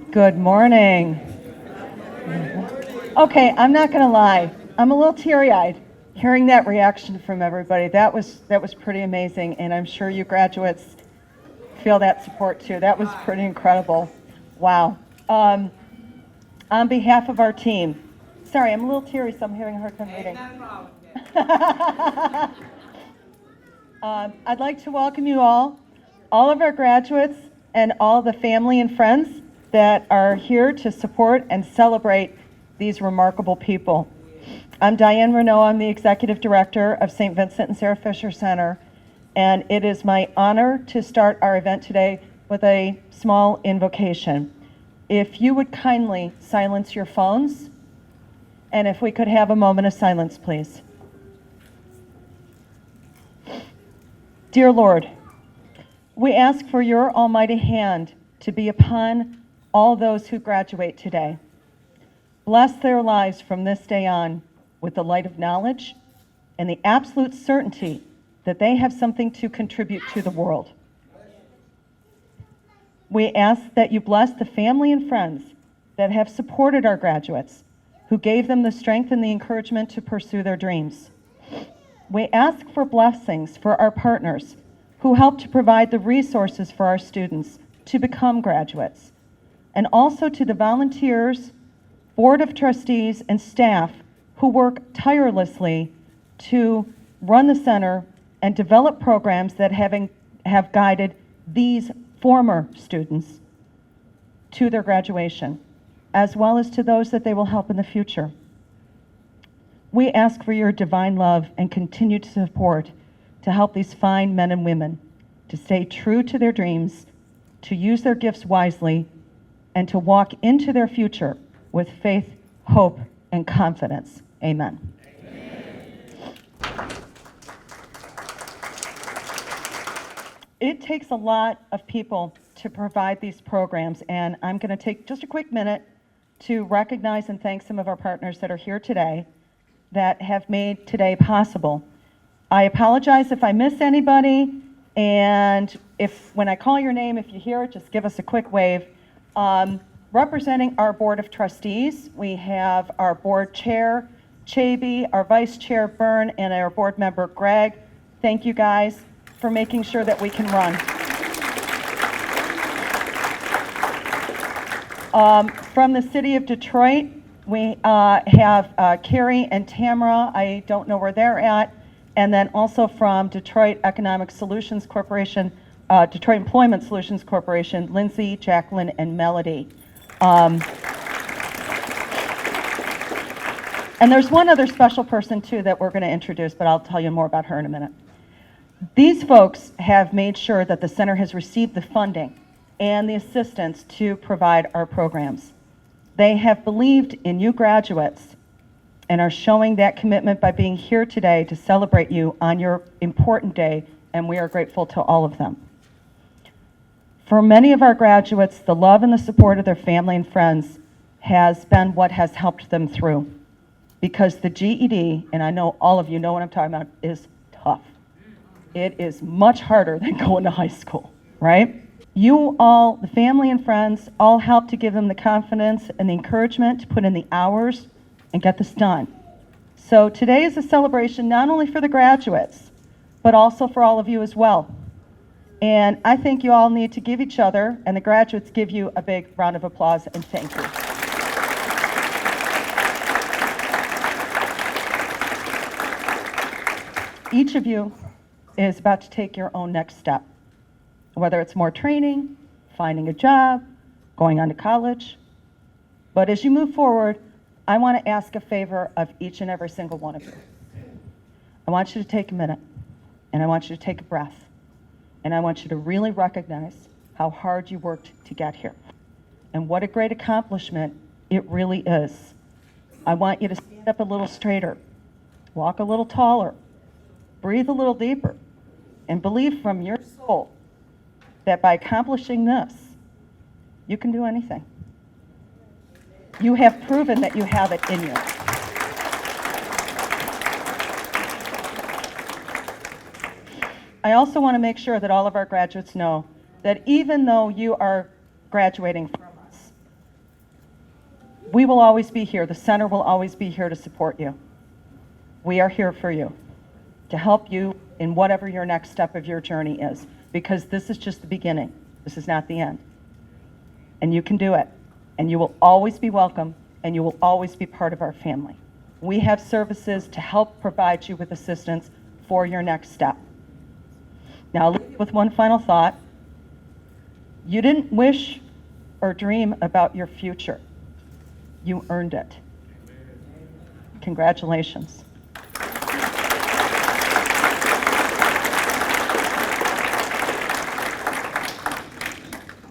Good morning. Okay, I'm not going to lie. I'm a little teary-eyed hearing that reaction from everybody. That was pretty amazing, and I'm sure you graduates feel that support too. That was pretty incredible. Wow. On behalf of our team, sorry, I'm a little teary, so I'm having a hard time reading. I'd like to welcome you all of our graduates, and all the family and friends that are here to support and celebrate these remarkable people. I'm Diane Renaud. I'm the Executive Director of St. Vincent and Sarah Fisher Center, and it is my honor to start our event today with a small invocation. If you would kindly silence your phones, and if we could have a moment of silence, please. Dear Lord, we ask for your almighty hand to be upon all those who graduate today. Bless their lives from this day on with the light of knowledge and the absolute certainty that they have something to contribute to the world. We ask that you bless the family and friends that have supported our graduates, who gave them the strength and the encouragement to pursue their dreams. We ask for blessings for our partners who help to provide the resources for our students to become graduates, and also to the volunteers, board of trustees, and staff who work tirelessly to run the center and develop programs that have guided these former students to their graduation, as well as to those that they will help in the future. We ask for your divine love and continued support to help these fine men and women to stay true to their dreams, to use their gifts wisely, and to walk into their future with faith, hope, and confidence. Amen. It takes a lot of people to provide these programs, and I'm going to take just a quick minute to recognize and thank some of our partners that are here today that have made today possible. I apologize if I miss anybody, and if when I call your name, if you hear it, just give us a quick wave. Representing our Board of Trustees, we have our Board Chair, Chaby, our Vice Chair, Byrne, and our Board Member, Greg. Thank you guys for making sure that we can run. From the City of Detroit, we have Carrie and Tamara. I don't know where they're at. And then also from Detroit Economic Solutions Corporation, Detroit Employment Solutions Corporation, Lindsay, Jacqueline, and Melody. And there's one other special person too that we're going to introduce, but I'll tell you more about her in a minute. These folks have made sure that the center has received the funding and the assistance to provide our programs. They have believed in you graduates and are showing that commitment by being here today to celebrate you on your important day, and we are grateful to all of them. For many of our graduates, the love and the support of their family and friends has been what has helped them through, because the GED, and I know all of you know what I'm talking about, is tough. It is much harder than going to high school, right? You all, the family and friends, all help to give them the confidence and the encouragement to put in the hours and get this done. So today is a celebration not only for the graduates, but also for all of you as well. And I think you all need to give each other, and the graduates give you, a big round of applause and thank you. Each of you is about to take your own next step, whether it's more training, finding a job, going on to college. But as you move forward, I want to ask a favor of each and every single one of you. I want you to take a minute, and I want you to take a breath, and I want you to really recognize how hard you worked to get here, and what a great accomplishment it really is. I want you to stand up a little straighter, walk a little taller, breathe a little deeper, and believe from your soul that by accomplishing this, you can do anything. You have proven that you have it in you. I also want to make sure that all of our graduates know that even though you are graduating from us, we will always be here. The center will always be here to support you. We are here for you, to help you in whatever your next step of your journey is, because this is just the beginning. This is not the end. And you can do it. And you will always be welcome, and you will always be part of our family. We have services to help provide you with assistance for your next step. Now, I'll leave you with one final thought. You didn't wish or dream about your future. You earned it. Congratulations.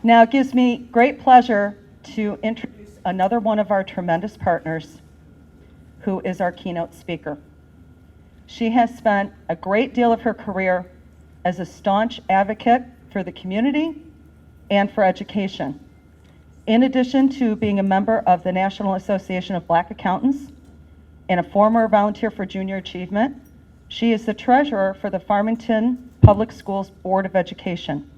Now, it gives me great pleasure to introduce another one of our tremendous partners, who is our keynote speaker. She has spent a great deal of her career as a staunch advocate for the community and for education. In addition to being a member of the National Association of Black Accountants and a former volunteer for junior achievement, she is the treasurer for the Farmington Public Schools Board of Education.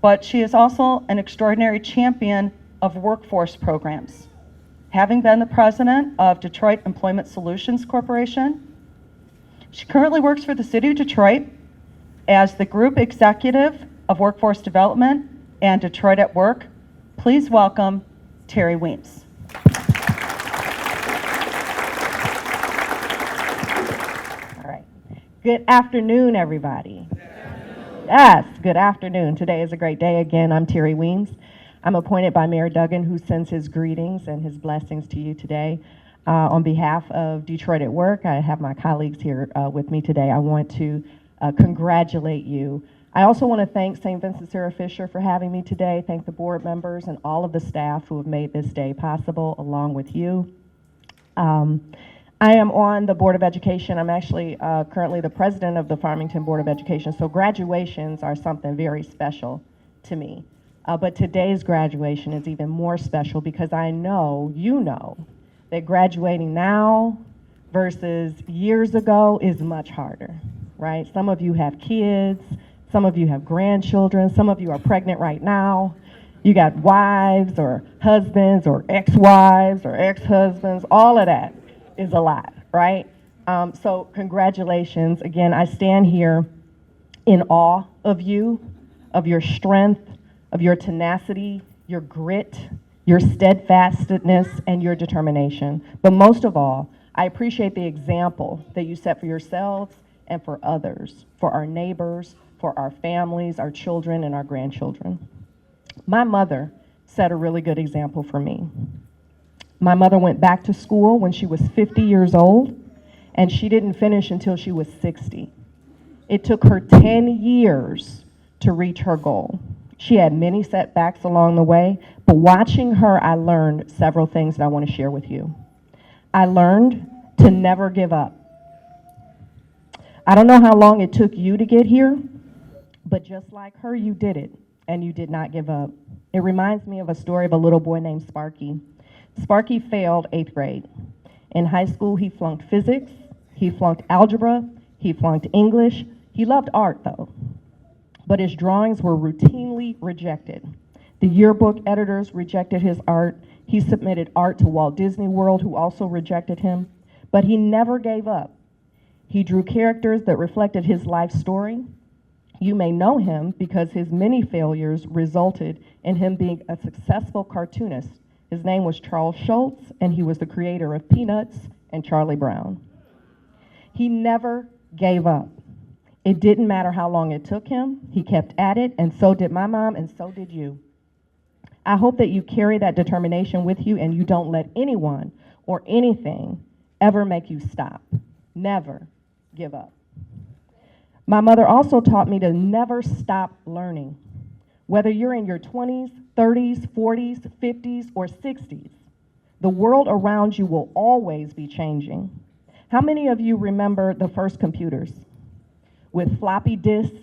But she is also an extraordinary champion of workforce programs, having been the president of Detroit Employment Solutions Corporation. She currently works for the City of Detroit as the Group Executive of Workforce Development and Detroit at Work. Please welcome Terry Weems. All right. Good afternoon, everybody. Yes, good afternoon. Today is a great day again. I'm Terry Weems. I'm appointed by Mayor Duggan, who sends his greetings and his blessings to you today. On behalf of Detroit at Work, I have my colleagues here with me today. I want to congratulate you. I also want to thank St. Vincent Sarah Fisher for having me today, thank the board members and all of the staff who have made this day possible along with you. I am on the Board of Education. I'm actually currently the president of the Farmington Board of Education, so graduations are something very special to me. But today's graduation is even more special because I know, you know, that graduating now versus years ago is much harder, right? Some of you have kids, some of you have grandchildren, some of you are pregnant right now. You got wives or husbands or ex-wives or ex-husbands, all of that is a lot, right? So congratulations. Again, I stand here in awe of you, of your strength, of your tenacity, your grit, your steadfastness, and your determination. But most of all, I appreciate the example that you set for yourselves and for others, for our neighbors, for our families, our children, and our grandchildren. My mother set a really good example for me. My mother went back to school when she was 50 years old, and she didn't finish until she was 60. It took her 10 years to reach her goal. She had many setbacks along the way, but watching her, I learned several things that I want to share with you. I learned to never give up. I don't know how long it took you to get here, but just like her, you did it, and you did not give up. It reminds me of a story of a little boy named Sparky. Sparky failed 8th grade. In high school, he flunked physics, he flunked algebra, he flunked English. He loved art, though, but his drawings were routinely rejected. The yearbook editors rejected his art. He submitted art to Walt Disney World, who also rejected him. But he never gave up. He drew characters that reflected his life story. You may know him because his many failures resulted in him being a successful cartoonist. His name was Charles Schulz, and he was the creator of Peanuts and Charlie Brown. He never gave up. It didn't matter how long it took him. He kept at it, and so did my mom, and so did you. I hope that you carry that determination with you and you don't let anyone or anything ever make you stop. Never give up. My mother also taught me to never stop learning. Whether you're in your 20s, 30s, 40s, 50s, or 60s, the world around you will always be changing. How many of you remember the first computers with floppy disks,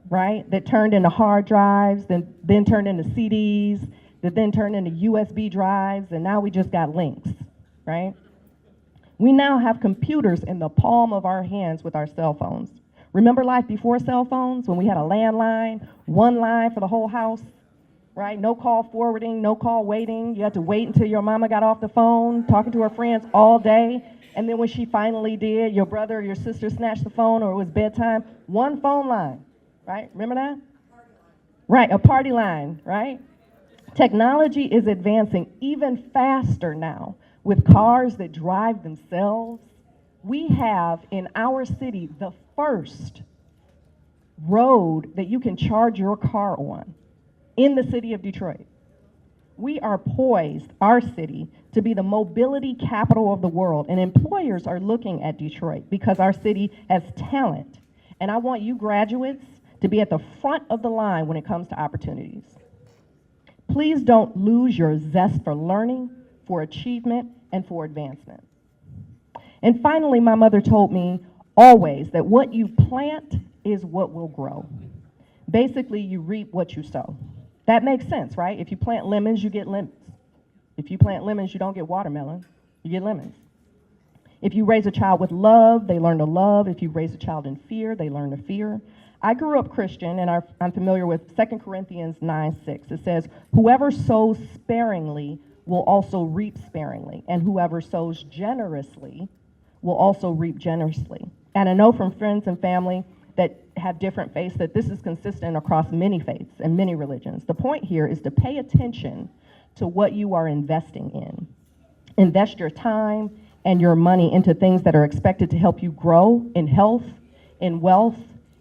right, that turned into hard drives, then turned into CDs, that then turned into USB drives, and now we just got links, right? We now have computers in the palm of our hands with our cell phones. Remember life before cell phones, when we had a landline, one line for the whole house, right? No call forwarding, no call waiting. You had to wait until your mama got off the phone, talking to her friends all day. And then when she finally did, your brother or your sister snatched the phone or it was bedtime, one phone line, right? Remember that? Right, a party line, right? Technology is advancing even faster now with cars that drive themselves. We have in our city the first road that you can charge your car on in the city of Detroit. We are poised, our city, to be the mobility capital of the world, and employers are looking at Detroit because our city has talent. And I want you graduates to be at the front of the line when it comes to opportunities. Please don't lose your zest for learning, for achievement, and for advancement. And finally, my mother told me always that what you plant is what will grow. Basically, you reap what you sow. That makes sense, right? If you plant lemons, you get lemons. If you plant lemons, you don't get watermelon, you get lemons. If you raise a child with love, they learn to love. If you raise a child in fear, they learn to fear. I grew up Christian, and I'm familiar with 2 Corinthians 9:6. It says, whoever sows sparingly will also reap sparingly, and whoever sows generously will also reap generously. And I know from friends and family that have different faiths that this is consistent across many faiths and many religions. The point here is to pay attention to what you are investing in. Invest your time and your money into things that are expected to help you grow in health, in wealth,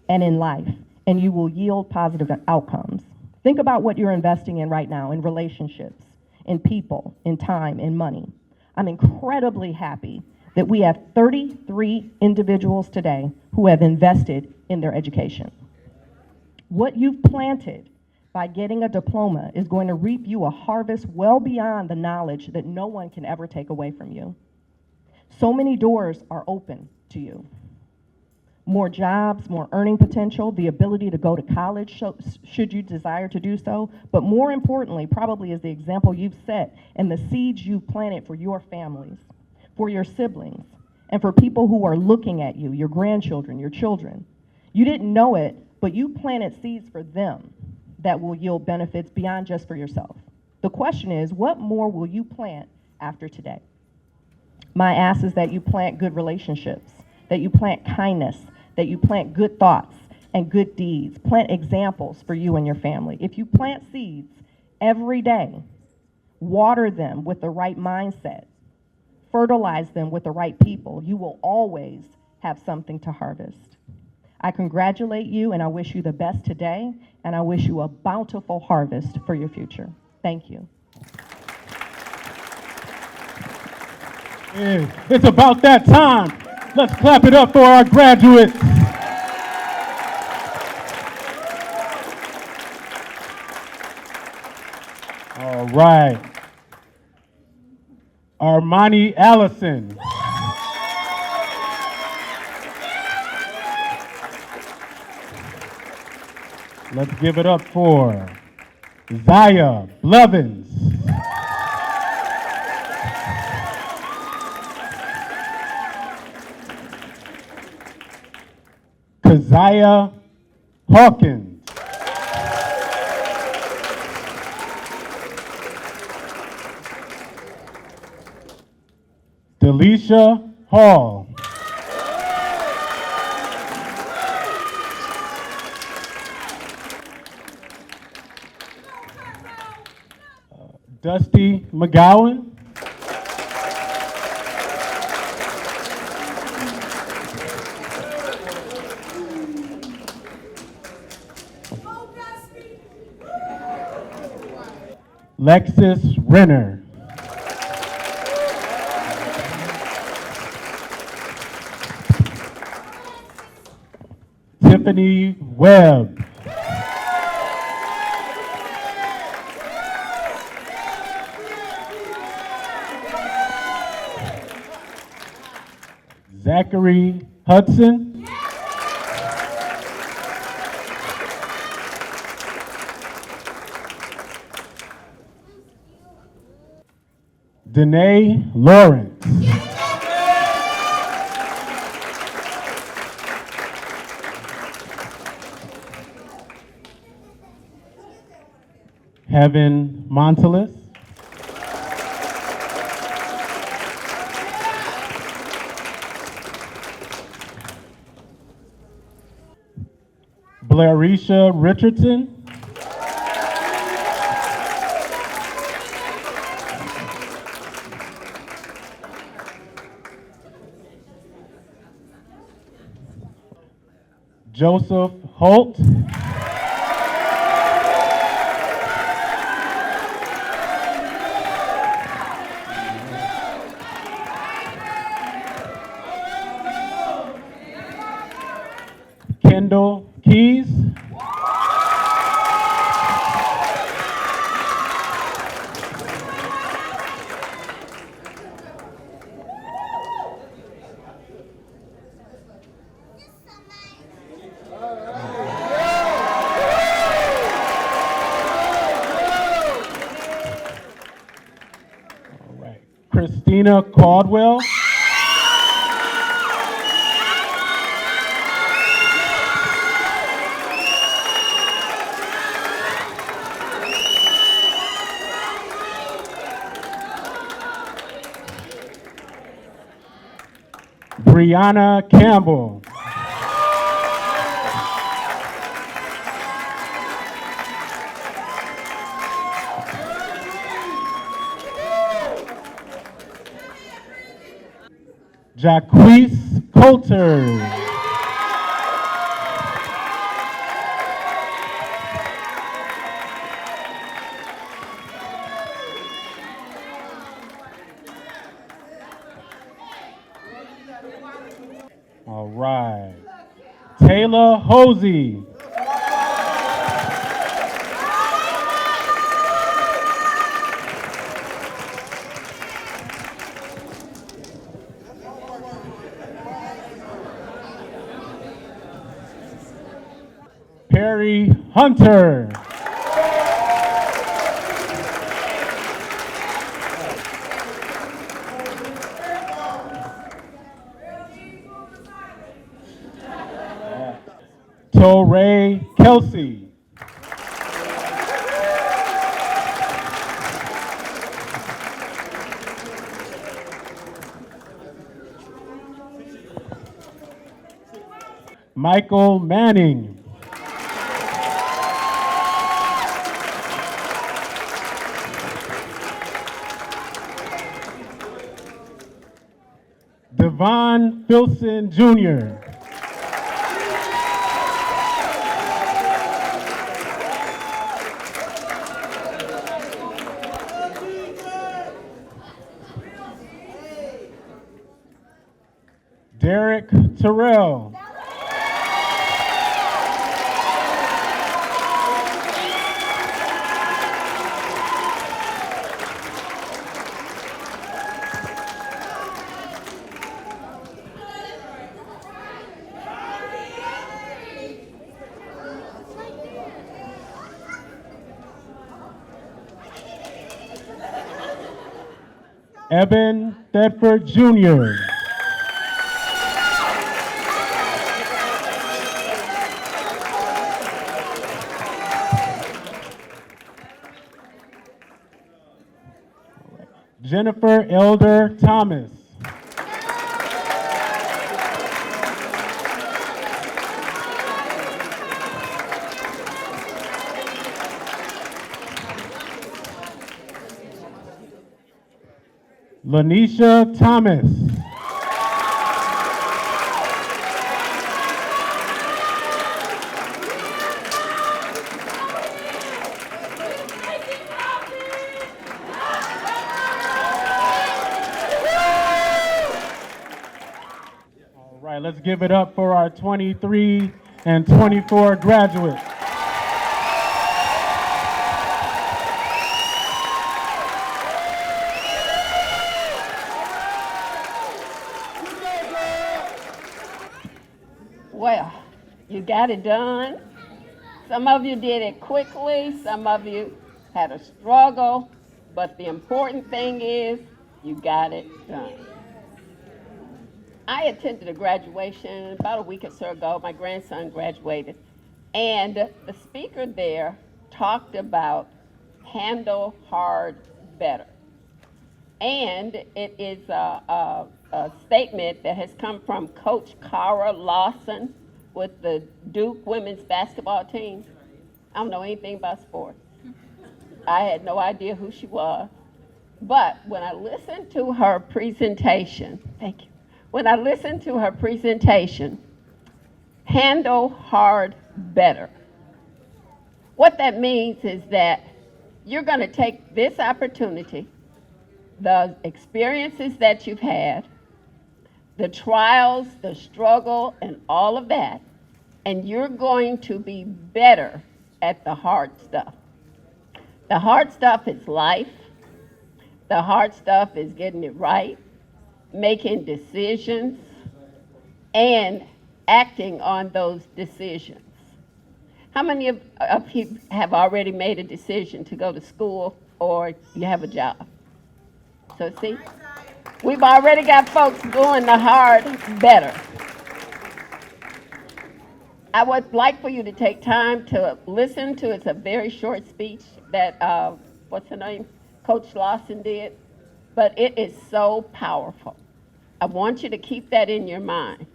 and in life, and you will yield positive outcomes. Think about what you're investing in right now, in relationships, in people, in time, in money. I'm incredibly happy that we have 33 individuals today who have invested in their education. What you've planted by getting a diploma is going to reap you a harvest well beyond the knowledge that no one can ever take away from you. So many doors are open to you. More jobs, more earning potential, the ability to go to college should you desire to do so, but more importantly, probably is the example you've set and the seeds you've planted for your families, for your siblings, and for people who are looking at you, your grandchildren, your children. You didn't know it, but you planted seeds for them that will yield benefits beyond just for yourself. The question is, what more will you plant after today? My ask is that you plant good relationships, that you plant kindness, that you plant good thoughts and good deeds. Plant examples for you and your family. If you plant seeds every day, water them with the right mindset, fertilize them with the right people, you will always have something to harvest. I congratulate you and I wish you the best today, and I wish you a bountiful harvest for your future. Thank you. Yeah, it's about that time. Let's clap it up for our graduates. All right. Armani Allison. Let's give it up for Zaya Blevins. Keziah Hawkins. Delisha Hall. Dusty McGowan. Lexus Renner. Tiffany Webb. Zachary Hudson. Danae Lawrence. Heaven Montalis. Blairisha Richardson. Joseph Holt. Kendall Keys. All right. Christina Caldwell. Brianna Campbell. Jaquise Coulter. All right. Taylor Hosey. Perry Hunter. Torrey Kelsey. Michael Manning. Devon Filson Jr. Derek Terrell. Evan Thetford Jr. Jennifer Elder Thomas. Lanisha Thomas. All right, let's give it up for our 23 and 24 graduates. Well, you got it done. Some of you did it quickly, some of you had a struggle, but the important thing is you got it done. I attended a graduation about a week or so ago. My grandson graduated, and the speaker there talked about handle hard better. And it is a statement that has come from Coach Cara Lawson with the Duke women's basketball team. I don't know anything about sports. I had no idea who she was. But when I listened to her presentation, thank you. When I listened to her presentation, handle hard better. What that means is that you're going to take this opportunity, the experiences that you've had, the trials, the struggle, and all of that, and you're going to be better at the hard stuff. The hard stuff is life. The hard stuff is getting it right, making decisions, and acting on those decisions. How many of you have already made a decision to go to school or you have a job? So see, we've already got folks doing the hard better. I would like for you to take time to listen to, it's a very short speech that, what's her name? Coach Lawson did, but it is so powerful. I want you to keep that in your mind.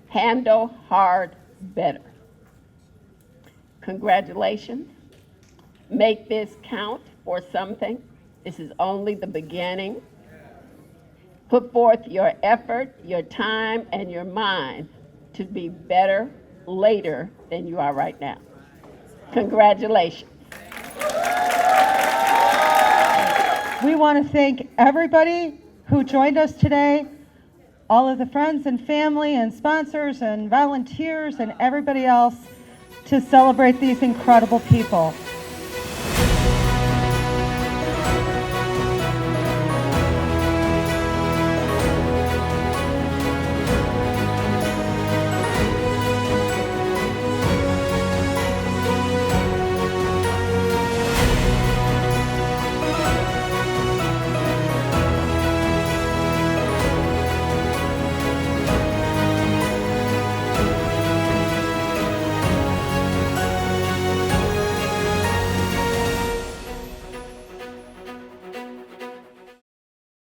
Handle hard better. Congratulations. Make this count for something. This is only the beginning. Put forth your effort, your time, and your mind to be better later than you are right now. Congratulations. We want to thank everybody who joined us today, all of the friends and family and sponsors and volunteers and everybody else to celebrate these incredible people.